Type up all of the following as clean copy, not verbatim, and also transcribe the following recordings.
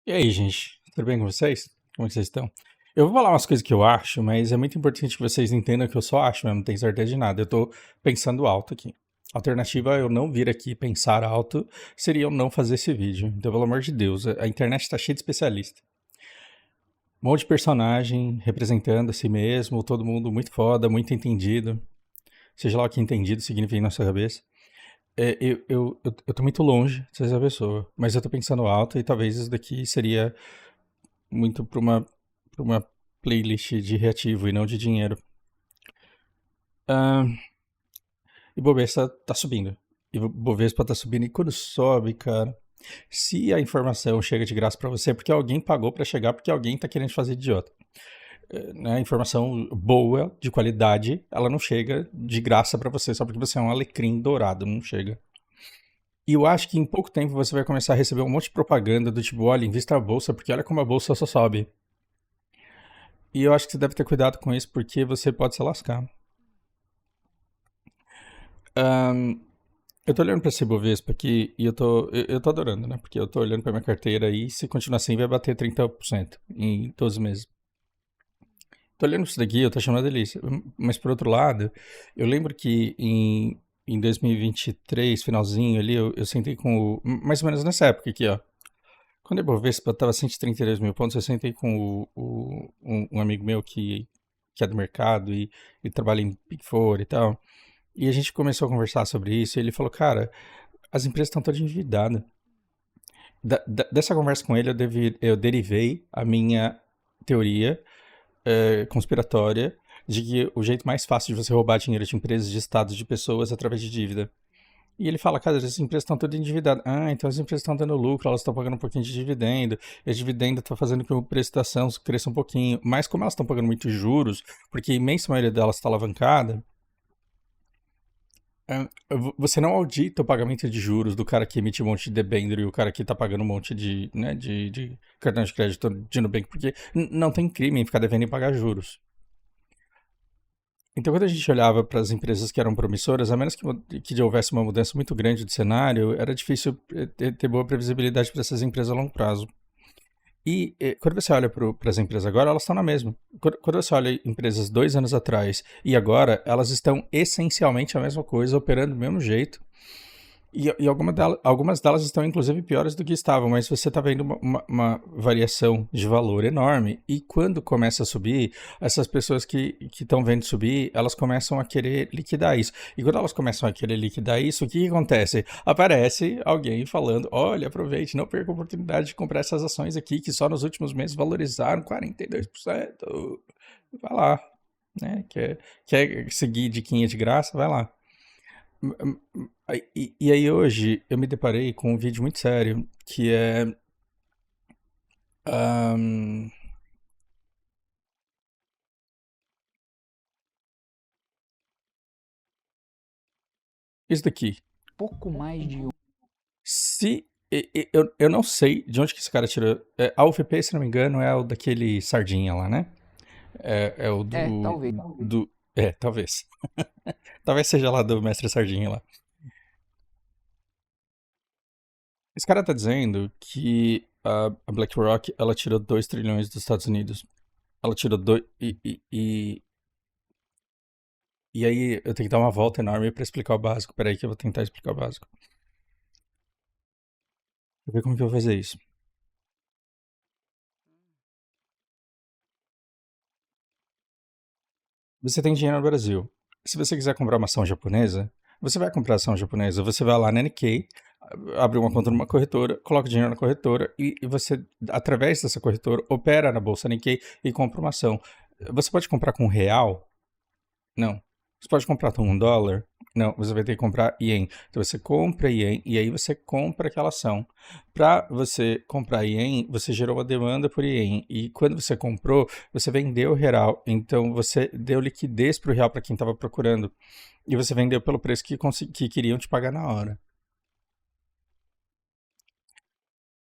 E aí, gente? Tudo bem com vocês? Como é que vocês estão? Eu vou falar umas coisas que eu acho, mas é muito importante que vocês entendam que eu só acho mesmo, não tenho certeza de nada. Eu tô pensando alto aqui. A alternativa a eu não vir aqui pensar alto seria eu não fazer esse vídeo. Então, pelo amor de Deus, a internet tá cheia de especialista. Um monte de personagem representando a si mesmo, todo mundo muito foda, muito entendido. Seja lá o que entendido significa na sua cabeça. Eu tô muito longe de ser essa pessoa, mas eu tô pensando alto e talvez isso daqui seria muito pra uma playlist de reativo e não de dinheiro. Ah, e Bovespa tá subindo. E Bovespa tá subindo. E quando sobe, cara, se a informação chega de graça pra você, é porque alguém pagou pra chegar, porque alguém tá querendo fazer idiota. Né? Informação boa, de qualidade, ela não chega de graça pra você, só porque você é um alecrim dourado, não chega. E eu acho que em pouco tempo você vai começar a receber um monte de propaganda do tipo, olha, invista a bolsa, porque olha como a bolsa só sobe. E eu acho que você deve ter cuidado com isso, porque você pode se lascar. Ahn, eu tô olhando pra esse Bovespa aqui e eu tô adorando, né? Porque eu tô olhando pra minha carteira aí e se continuar assim vai bater 30% em 12 meses. Tô olhando isso daqui, eu tô achando uma delícia. Mas por outro lado, eu lembro que em 2023, finalzinho ali, eu sentei com o. Mais ou menos nessa época aqui, ó. Quando a Bovespa tava 132 mil pontos, eu sentei com um amigo meu que é do mercado e trabalha em Big Four e tal. E a gente começou a conversar sobre isso e ele falou, cara, as empresas estão todas endividadas. Dessa conversa com ele, eu derivei a minha teoria conspiratória de que o jeito mais fácil de você roubar dinheiro de empresas, de estados, de pessoas é através de dívida. E ele fala, cara, as empresas estão todas endividadas. Ah, então as empresas estão dando lucro, elas estão pagando um pouquinho de dividendo. E a dividendo está fazendo com que o preço da ação cresça um pouquinho. Mas como elas estão pagando muitos juros, porque a imensa maioria delas está alavancada, você não audita o pagamento de juros do cara que emite um monte de debênture e o cara que tá pagando um monte de cartão de crédito de Nubank, porque não tem crime em ficar devendo e pagar juros. Então, quando a gente olhava para as empresas que eram promissoras, a menos que houvesse uma mudança muito grande de cenário, era difícil ter boa previsibilidade para essas empresas a longo prazo. E quando você olha para as empresas agora, elas estão na mesma. Quando você olha empresas 2 anos atrás e agora, elas estão essencialmente a mesma coisa, operando do mesmo jeito. E algumas delas estão inclusive piores do que estavam, mas você está vendo uma variação de valor enorme. E quando começa a subir, essas pessoas que estão vendo subir, elas começam a querer liquidar isso. E quando elas começam a querer liquidar isso, o que acontece? Aparece alguém falando: olha, aproveite, não perca a oportunidade de comprar essas ações aqui, que só nos últimos meses valorizaram 42%. Vai lá, né? Quer seguir diquinha de graça? Vai lá. E aí hoje eu me deparei com um vídeo muito sério que é ahn, isso daqui. Pouco mais de um. Se eu não sei de onde que esse cara tirou. A UFP, se não me engano, é o daquele Sardinha lá, né? É o É, talvez. talvez. Talvez seja lá do Mestre Sardinha lá. Esse cara tá dizendo que a BlackRock ela tirou 2 trilhões dos Estados Unidos. Ela tirou 2. E aí eu tenho que dar uma volta enorme pra explicar o básico. Peraí que eu vou tentar explicar o básico. Deixa eu ver como que eu vou fazer isso. Você tem dinheiro no Brasil. Se você quiser comprar uma ação japonesa, você vai comprar ação japonesa. Você vai lá na Nikkei, abre uma conta numa corretora, coloca dinheiro na corretora e você, através dessa corretora, opera na bolsa Nikkei e compra uma ação. Você pode comprar com real? Não. Você pode comprar com $1? Não, você vai ter que comprar ien. Então você compra ien e aí você compra aquela ação. Para você comprar ien, você gerou uma demanda por ien. E quando você comprou, você vendeu o real. Então você deu liquidez para o real para quem estava procurando. E você vendeu pelo preço que queriam te pagar na hora.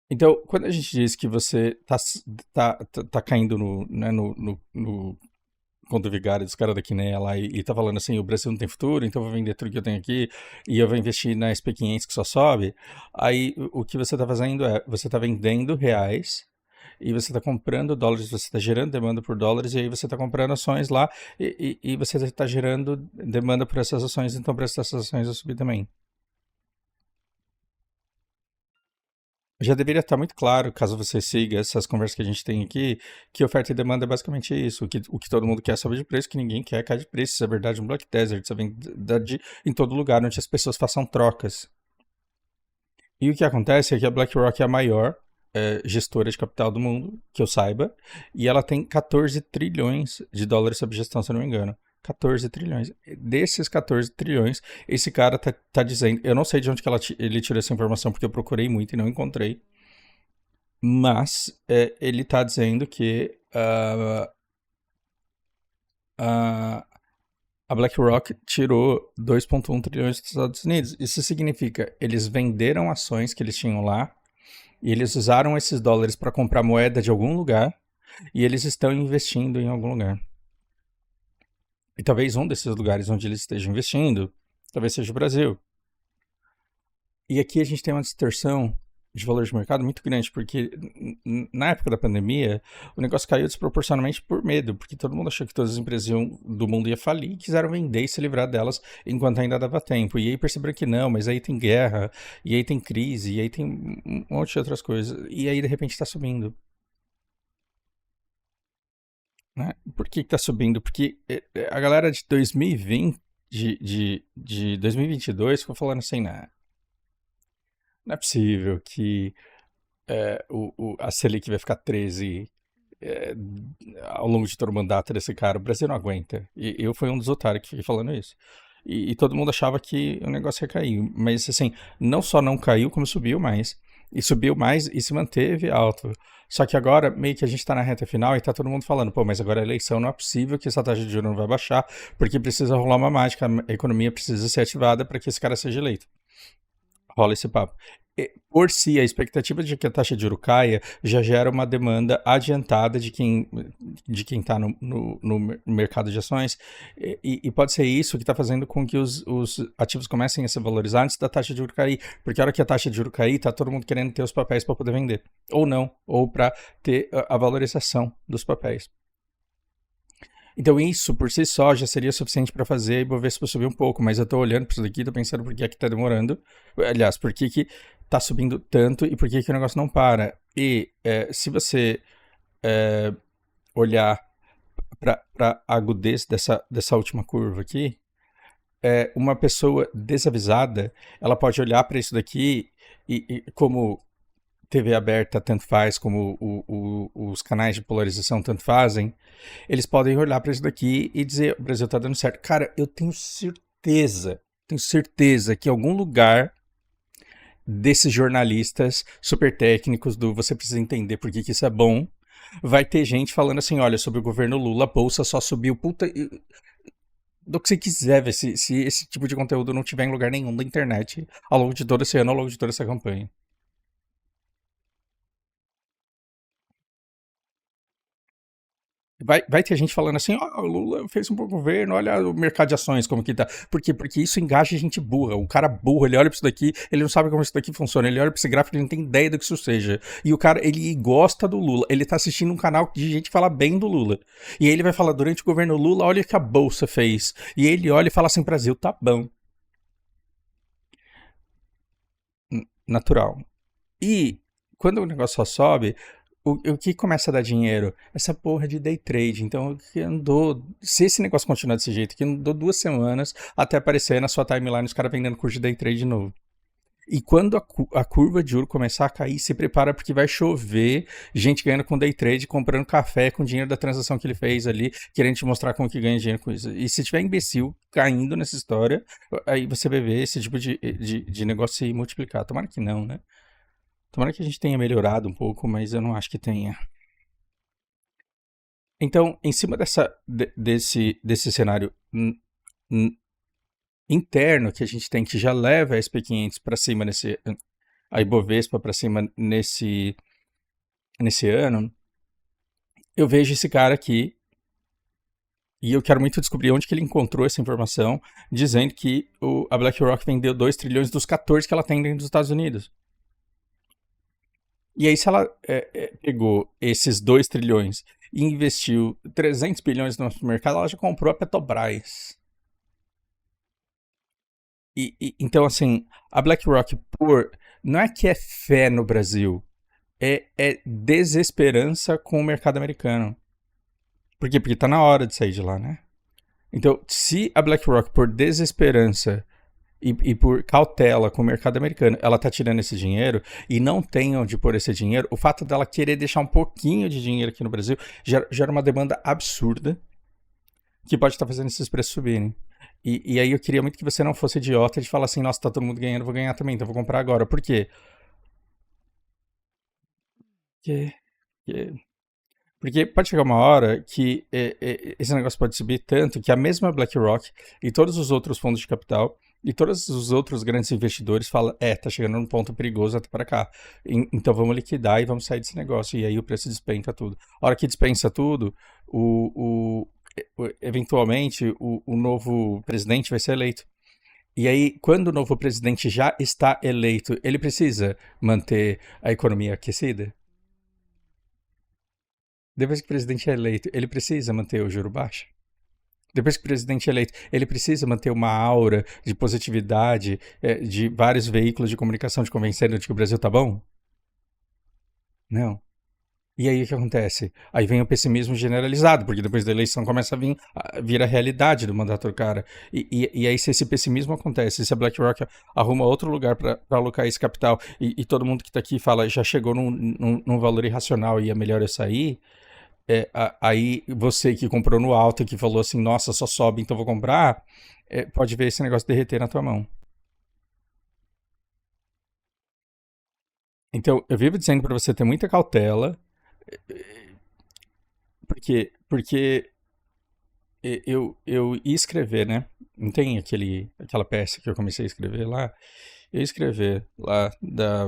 Então, quando a gente diz que você tá caindo no conto vigário dos caras da Quinéia lá e tá falando assim, o Brasil não tem futuro, então eu vou vender tudo que eu tenho aqui e eu vou investir na SP500 que só sobe, aí o que você tá fazendo é, você tá vendendo reais e você está comprando dólares, você está gerando demanda por dólares, e aí você está comprando ações lá, e você está gerando demanda por essas ações, então para essas ações a subir também. Já deveria estar muito claro, caso você siga essas conversas que a gente tem aqui, que oferta e demanda é basicamente isso. O que todo mundo quer é subir de preço, que ninguém quer cair de preço. Isso é verdade no Black Desert, isso é verdade em todo lugar onde as pessoas façam trocas. E o que acontece é que a BlackRock é a maior gestora de capital do mundo, que eu saiba, e ela tem 14 trilhões de dólares sob gestão, se eu não me engano. 14 trilhões. Desses 14 trilhões, esse cara tá dizendo. Eu não sei de onde que ele tirou essa informação, porque eu procurei muito e não encontrei. Mas ele tá dizendo que a BlackRock tirou 2,1 trilhões dos Estados Unidos. Isso significa eles venderam ações que eles tinham lá e eles usaram esses dólares para comprar moeda de algum lugar e eles estão investindo em algum lugar. E talvez um desses lugares onde eles estejam investindo, talvez seja o Brasil. E aqui a gente tem uma distorção de valor de mercado muito grande, porque na época da pandemia, o negócio caiu desproporcionalmente por medo, porque todo mundo achou que todas as empresas do mundo iam falir e quiseram vender e se livrar delas enquanto ainda dava tempo. E aí perceberam que não, mas aí tem guerra, e aí tem crise, e aí tem um monte de outras coisas. E aí de repente está subindo. Né? Por que está subindo? Porque a galera de 2020, de 2022 ficou falando assim, não é possível que a Selic vai ficar 13 é, ao longo de todo o mandato desse cara. O Brasil não aguenta. E eu fui um dos otários que fiquei falando isso. E todo mundo achava que o negócio ia cair. Mas, assim, não só não caiu, como subiu mais. E subiu mais e se manteve alto. Só que agora, meio que a gente tá na reta final e tá todo mundo falando, pô, mas agora a eleição não é possível que essa taxa de juros não vai baixar, porque precisa rolar uma mágica, a economia precisa ser ativada para que esse cara seja eleito. Rola esse papo. Por si, a expectativa de que a taxa de juros caia já gera uma demanda adiantada de quem está no mercado de ações, e pode ser isso que está fazendo com que os ativos comecem a se valorizar antes da taxa de juros cair, porque a hora que a taxa de juros cair, está todo mundo querendo ter os papéis para poder vender, ou não, ou para ter a valorização dos papéis. Então isso por si só já seria suficiente para fazer a Ibovespa subir um pouco, mas eu tô olhando para isso daqui e tô pensando por que é que tá demorando. Aliás, por que que tá subindo tanto e por que que o negócio não para. E se você olhar para a agudez dessa última curva aqui, uma pessoa desavisada, ela pode olhar para isso daqui e como TV aberta tanto faz, como os canais de polarização tanto fazem, eles podem olhar para isso daqui e dizer, o Brasil tá dando certo. Cara, eu tenho certeza que em algum lugar desses jornalistas super técnicos do você precisa entender por que isso é bom, vai ter gente falando assim, olha, sobre o governo Lula, a bolsa só subiu, puta, do que você quiser ver, se esse tipo de conteúdo não tiver em lugar nenhum da internet ao longo de todo esse ano, ao longo de toda essa campanha. Vai ter gente falando assim, ó, o Lula fez um bom governo, olha o mercado de ações como que tá. Por quê? Porque isso engaja gente burra. O cara burro, ele olha pra isso daqui, ele não sabe como isso daqui funciona. Ele olha pra esse gráfico, ele não tem ideia do que isso seja. E o cara, ele gosta do Lula. Ele tá assistindo um canal de gente que fala bem do Lula. E aí ele vai falar, durante o governo Lula, olha o que a Bolsa fez. E ele olha e fala assim, Brasil, tá bom. Natural. E quando o negócio só sobe, o que começa a dar dinheiro? Essa porra de day trade. Então, eu andou. Se esse negócio continuar desse jeito, que andou 2 semanas até aparecer na sua timeline os caras vendendo curso de day trade de novo. E quando a curva de juros começar a cair, se prepara porque vai chover gente ganhando com day trade, comprando café com dinheiro da transação que ele fez ali, querendo te mostrar como que ganha dinheiro com isso. E se tiver imbecil caindo nessa história, aí você vai ver esse tipo de negócio se multiplicar. Tomara que não, né? Tomara que a gente tenha melhorado um pouco, mas eu não acho que tenha. Então, em cima desse cenário interno que a gente tem, que já leva a SP500 para cima a Ibovespa para cima nesse ano, eu vejo esse cara aqui E eu quero muito descobrir onde que ele encontrou essa informação, dizendo que a BlackRock vendeu 2 trilhões dos 14 que ela tem dentro dos Estados Unidos. E aí, se ela pegou esses 2 trilhões e investiu 300 bilhões no nosso mercado, ela já comprou a Petrobras. Então, assim, a BlackRock, não é que é fé no Brasil, é desesperança com o mercado americano. Por quê? Porque tá na hora de sair de lá, né? Então, se a BlackRock, por desesperança e por cautela com o mercado americano, ela tá tirando esse dinheiro e não tem onde pôr esse dinheiro, o fato dela querer deixar um pouquinho de dinheiro aqui no Brasil gera uma demanda absurda que pode estar fazendo esses preços subirem. E aí eu queria muito que você não fosse idiota de falar assim, nossa, tá todo mundo ganhando, vou ganhar também, então vou comprar agora. Por quê? Porque, porque pode chegar uma hora que esse negócio pode subir tanto que a mesma BlackRock e todos os outros fundos de capital e todos os outros grandes investidores falam, tá chegando num ponto perigoso até para cá. Então vamos liquidar e vamos sair desse negócio. E aí o preço despenca tudo. A hora que despensa tudo, eventualmente o novo presidente vai ser eleito. E aí, quando o novo presidente já está eleito, ele precisa manter a economia aquecida? Depois que o presidente é eleito, ele precisa manter o juro baixo? Depois que o presidente é eleito, ele precisa manter uma aura de positividade de vários veículos de comunicação de convencendo de que o Brasil tá bom? Não. E aí o que acontece? Aí vem o pessimismo generalizado, porque depois da eleição começa a vir a realidade do mandato do cara. E aí se esse pessimismo acontece, se a BlackRock arruma outro lugar para alocar esse capital e todo mundo que está aqui fala já chegou num valor irracional e é melhor eu sair, aí você que comprou no alto e que falou assim, nossa, só sobe, então vou comprar, pode ver esse negócio derreter na tua mão. Então, eu vivo dizendo para você ter muita cautela, porque eu ia escrever, né? Não tem aquela peça que eu comecei a escrever lá? Eu ia escrever lá da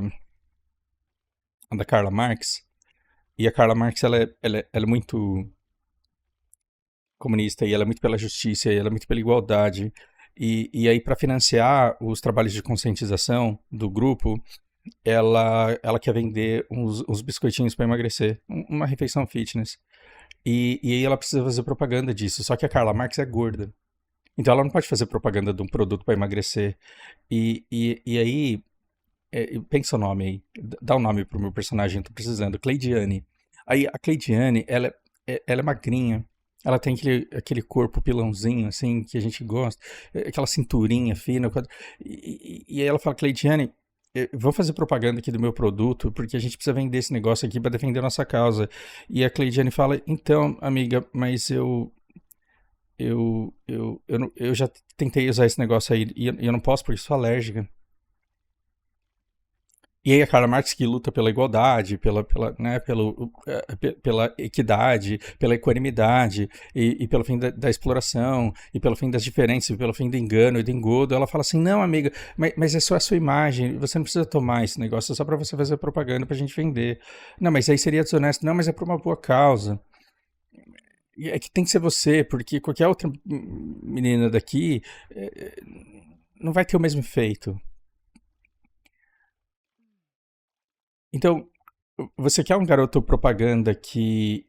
Karla Marx. E a Karla Marx, ela é muito comunista, e ela é muito pela justiça, e ela é muito pela igualdade. E aí, para financiar os trabalhos de conscientização do grupo, ela quer vender uns biscoitinhos para emagrecer, uma refeição fitness. E aí ela precisa fazer propaganda disso. Só que a Karla Marx é gorda. Então ela não pode fazer propaganda de um produto para emagrecer. E aí, pensa o nome aí. Dá o nome pro meu personagem, tô precisando. Cleidiane. Aí a Cleidiane, ela é magrinha. Ela tem aquele corpo pilãozinho, assim, que a gente gosta. Aquela cinturinha fina. E aí ela fala, Cleidiane, vou fazer propaganda aqui do meu produto, porque a gente precisa vender esse negócio aqui para defender a nossa causa. E a Cleidiane fala, então, amiga, mas eu já tentei usar esse negócio aí e eu não posso porque sou alérgica. E aí a Karla Marx que luta pela igualdade, pela equidade, pela equanimidade, e pelo fim da exploração, e pelo fim das diferenças, e pelo fim do engano e do engodo, ela fala assim, não, amiga, mas é só a sua imagem, você não precisa tomar esse negócio, é só pra você fazer propaganda pra gente vender. Não, mas aí seria desonesto. Não, mas é por uma boa causa. E é que tem que ser você, porque qualquer outra menina daqui não vai ter o mesmo efeito. Então, você quer um garoto propaganda que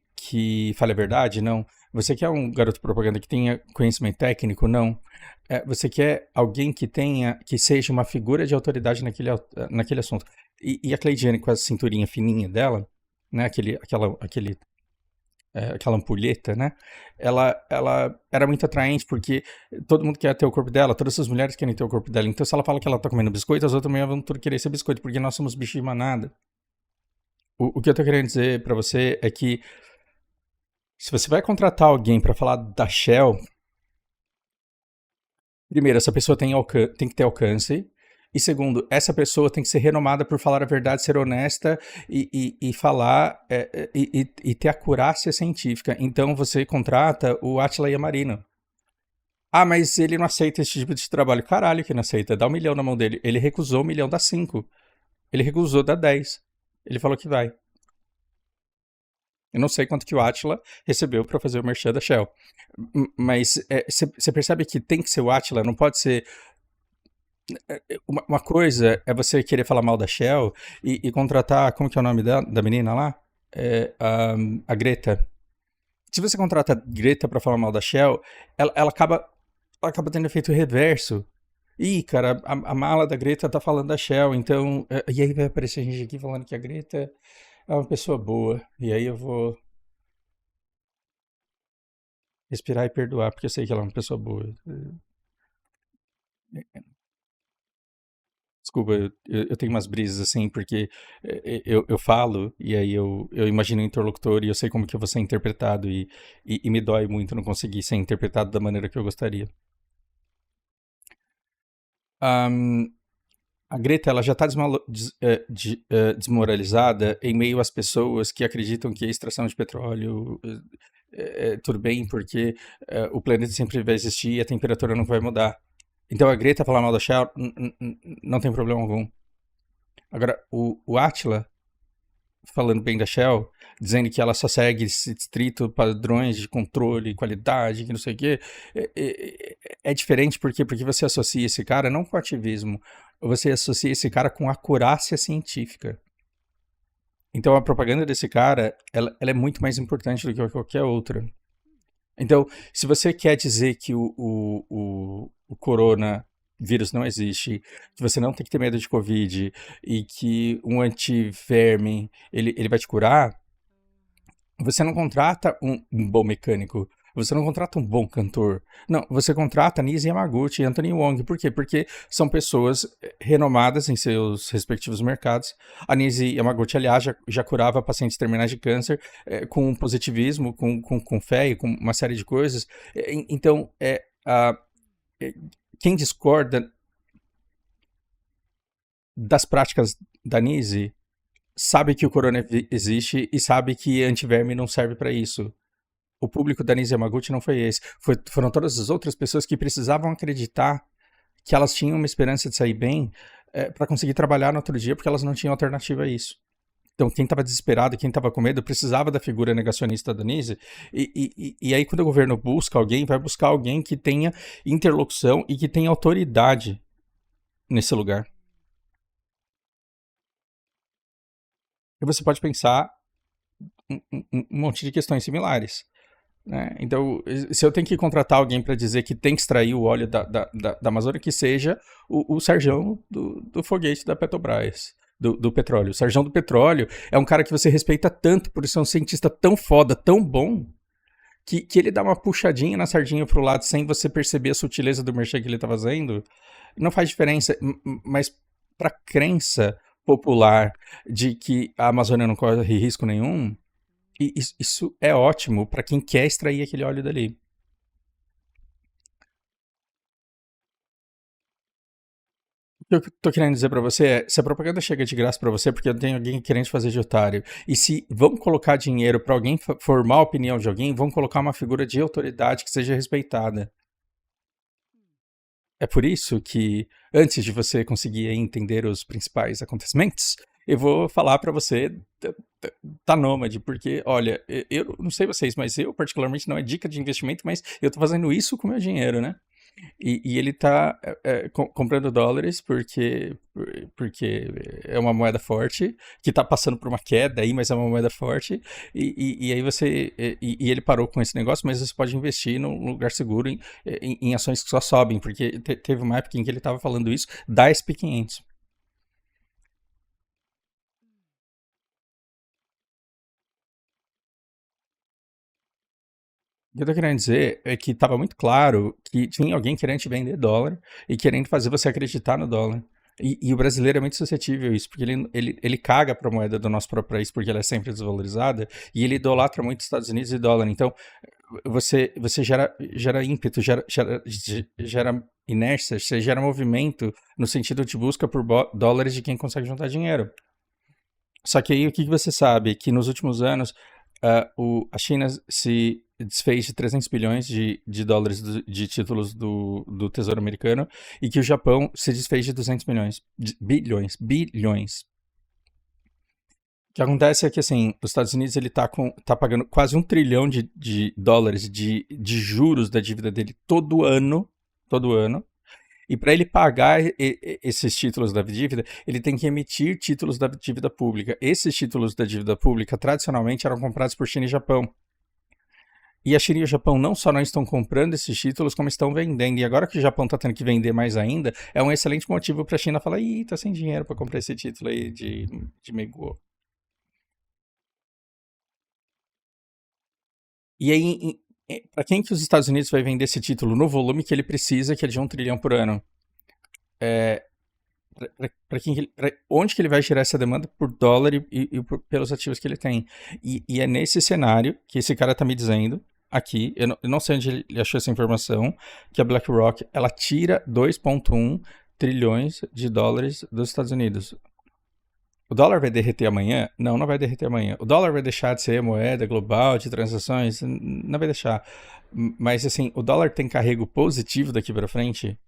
fale a verdade? Não. Você quer um garoto propaganda que tenha conhecimento técnico? Não. Você quer alguém que seja uma figura de autoridade naquele assunto. E a Cleidiane com a cinturinha fininha dela, né? Aquela ampulheta, né? Ela era muito atraente porque todo mundo quer ter o corpo dela, todas as mulheres querem ter o corpo dela. Então, se ela fala que ela tá comendo biscoito, as outras mulheres vão tudo querer esse biscoito, porque nós somos bichos de manada. O que eu tô querendo dizer pra você é que se você vai contratar alguém pra falar da Shell, primeiro, essa pessoa tem que ter alcance. E segundo, essa pessoa tem que ser renomada por falar a verdade, ser honesta e falar e ter acurácia científica. Então você contrata o Átila Yamarino. Ah, mas ele não aceita esse tipo de trabalho. Caralho que não aceita. Dá 1 milhão na mão dele. Ele recusou 1 milhão, dá 5. Ele recusou, dá 10. Ele falou que vai. Eu não sei quanto que o Átila recebeu para fazer o merchan da Shell. Mas você percebe que tem que ser o Átila, não pode ser. Uma coisa é você querer falar mal da Shell e contratar. Como que é o nome da menina lá? A Greta. Se você contrata a Greta para falar mal da Shell, ela acaba tendo efeito reverso. Ih, cara, a mala da Greta tá falando da Shell, então. E aí vai aparecer gente aqui falando que a Greta é uma pessoa boa. E aí eu vou respirar e perdoar, porque eu sei que ela é uma pessoa boa. Desculpa, eu tenho umas brisas assim, porque eu falo e aí eu imagino o interlocutor e eu sei como que eu vou ser interpretado e me dói muito não conseguir ser interpretado da maneira que eu gostaria. Ahm, a Greta, ela já está desmoralizada em meio às pessoas que acreditam que a extração de petróleo é tudo bem, porque o planeta sempre vai existir e a temperatura não vai mudar. Então a Greta falar mal da Shell não tem problema algum. Agora, o Átila falando bem da Shell, dizendo que ela só segue esse distrito padrões de controle, qualidade, que não sei o quê, é diferente porque você associa esse cara não com ativismo, você associa esse cara com acurácia científica. Então a propaganda desse cara, ela é muito mais importante do que qualquer outra. Então, se você quer dizer que o coronavírus não existe, que você não tem que ter medo de Covid e que um antiverme ele vai te curar, você não contrata um bom mecânico, você não contrata um bom cantor. Não, você contrata Nise Yamaguchi e Anthony Wong. Por quê? Porque são pessoas renomadas em seus respectivos mercados. A Nise Yamaguchi, aliás, já curava pacientes terminais de câncer com positivismo, com fé e com uma série de coisas. Então, quem discorda das práticas da Nise sabe que o corona existe e sabe que antiverme não serve para isso. O público da Nise Yamaguchi não foi esse. Foram todas as outras pessoas que precisavam acreditar que elas tinham uma esperança de sair bem para conseguir trabalhar no outro dia, porque elas não tinham alternativa a isso. Então, quem estava desesperado, quem estava com medo, precisava da figura negacionista da Nise. E aí, quando o governo busca alguém, vai buscar alguém que tenha interlocução e que tenha autoridade nesse lugar. E você pode pensar um monte de questões similares. Né? Então, se eu tenho que contratar alguém para dizer que tem que extrair o óleo da Amazônia, que seja o sargão do foguete da Petrobras, do petróleo. O sargão do petróleo é um cara que você respeita tanto por ser um cientista tão foda, tão bom, que ele dá uma puxadinha na sardinha pro lado sem você perceber a sutileza do merchan que ele tá fazendo. Não faz diferença, mas pra crença popular de que a Amazônia não corre risco nenhum, e isso é ótimo para quem quer extrair aquele óleo dali. O que eu tô querendo dizer para você é, se a propaganda chega de graça para você, porque tem alguém querendo fazer de otário. E se vão colocar dinheiro para alguém formar a opinião de alguém, vão colocar uma figura de autoridade que seja respeitada. É por isso que, antes de você conseguir entender os principais acontecimentos, eu vou falar para você tá nômade, porque, olha, eu não sei vocês, mas eu particularmente não é dica de investimento, mas eu tô fazendo isso com meu dinheiro, né? E ele tá comprando dólares porque é uma moeda forte, que tá passando por uma queda aí, mas é uma moeda forte, e aí você. E ele parou com esse negócio, mas você pode investir num lugar seguro em ações que só sobem, porque teve uma época em que ele tava falando isso da SP500. O que eu tô querendo dizer é que estava muito claro que tinha alguém querendo te vender dólar e querendo fazer você acreditar no dólar. E o brasileiro é muito suscetível a isso, porque ele caga para a moeda do nosso próprio país, porque ela é sempre desvalorizada, e ele idolatra muito os Estados Unidos e dólar. Então, você gera ímpeto, gera inércia, você gera movimento no sentido de busca por dólares de quem consegue juntar dinheiro. Só que aí o que você sabe? Que nos últimos anos a China se desfez de 300 bilhões de dólares de títulos do Tesouro Americano e que o Japão se desfez de 200 bilhões. que acontece é que, assim, os Estados Unidos ele tá pagando quase 1 trilhão de dólares de juros da dívida dele todo ano. E para ele pagar esses títulos da dívida, ele tem que emitir títulos da dívida pública. Esses títulos da dívida pública, tradicionalmente, eram comprados por China e Japão. E a China e o Japão não só não estão comprando esses títulos, como estão vendendo. E agora que o Japão está tendo que vender mais ainda, é um excelente motivo para a China falar: ih, tá sem dinheiro para comprar esse título aí de Meiguo. E aí, para quem que os Estados Unidos vai vender esse título no volume que ele precisa, que é de 1 trilhão por ano? Onde que ele vai gerar essa demanda por dólar pelos ativos que ele tem? E é nesse cenário que esse cara está me dizendo aqui, eu não sei onde ele achou essa informação, que a BlackRock ela tira 2,1 trilhões de dólares dos Estados Unidos. O dólar vai derreter amanhã? Não, não vai derreter amanhã. O dólar vai deixar de ser moeda global de transações? Não vai deixar. Mas assim, o dólar tem carrego positivo daqui para frente?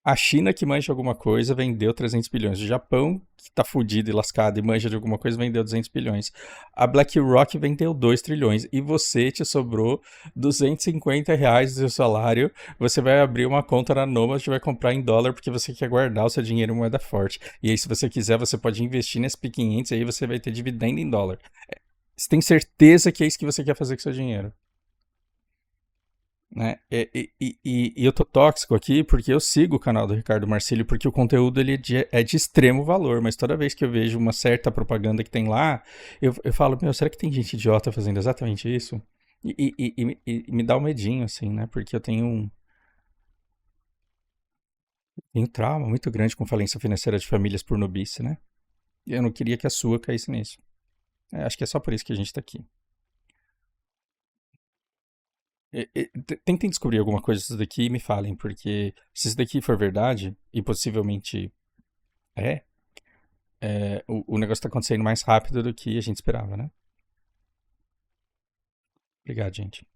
A China que manja alguma coisa vendeu 300 bilhões. O Japão, que tá fudido e lascado e manja de alguma coisa, vendeu 200 bilhões. A BlackRock vendeu 2 trilhões. E você te sobrou R$ 250 do seu salário. Você vai abrir uma conta na Nomad e vai comprar em dólar porque você quer guardar o seu dinheiro em moeda forte. E aí, se você quiser, você pode investir nesse P500 e aí você vai ter dividendo em dólar. Você tem certeza que é isso que você quer fazer com o seu dinheiro? Né? E eu tô tóxico aqui porque eu sigo o canal do Ricardo Marcílio, porque o conteúdo ele é de extremo valor, mas toda vez que eu vejo uma certa propaganda que tem lá, eu falo, meu, será que tem gente idiota fazendo exatamente isso? E me dá um medinho, assim, né? Porque eu tenho trauma muito grande com falência financeira de famílias por nubice, né? E eu não queria que a sua caísse nisso. Acho que é só por isso que a gente tá aqui. Tentem descobrir alguma coisa disso daqui e me falem, porque se isso daqui for verdade, e possivelmente é, o negócio está acontecendo mais rápido do que a gente esperava, né? Obrigado, gente.